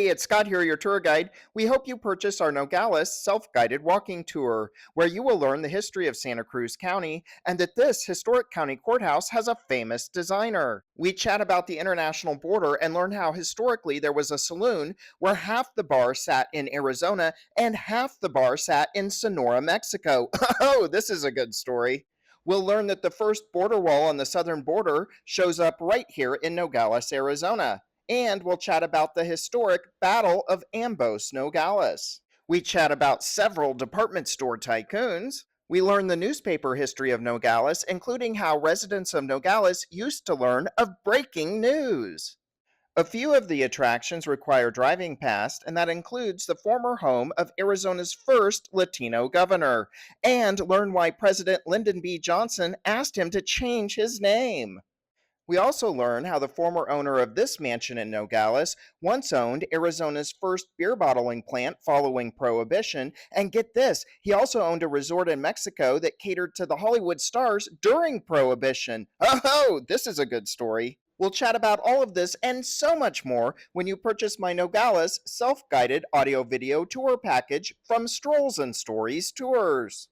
Hey, it's Scott here, your tour guide. We hope you purchase our Nogales self-guided walking tour, where you will learn the history of Santa Cruz County and that this historic county courthouse has a famous designer. We chat about the international border and learn how historically there was a saloon where half the bar sat in Arizona and half the bar sat in Sonora, Mexico. Oh, this is a good story. We'll learn that the first border wall on the southern border shows up right here in Nogales, Arizona. And we'll chat about the historic Battle of Ambos, Nogales. We chat about several department store tycoons. We learn the newspaper history of Nogales, including how residents of Nogales used to learn of breaking news. A few of the attractions require driving past, and that includes the former home of Arizona's first Latino governor, and learn why President Lyndon B. Johnson asked him to change his name. We also learn how the former owner of this mansion in Nogales once owned Arizona's first beer bottling plant following Prohibition, and get this, he also owned a resort in Mexico that catered to the Hollywood stars during Prohibition. Oh, this is a good story. We'll chat about all of this and so much more when you purchase my Nogales self-guided audio-video tour package from Strolls and Stories Tours.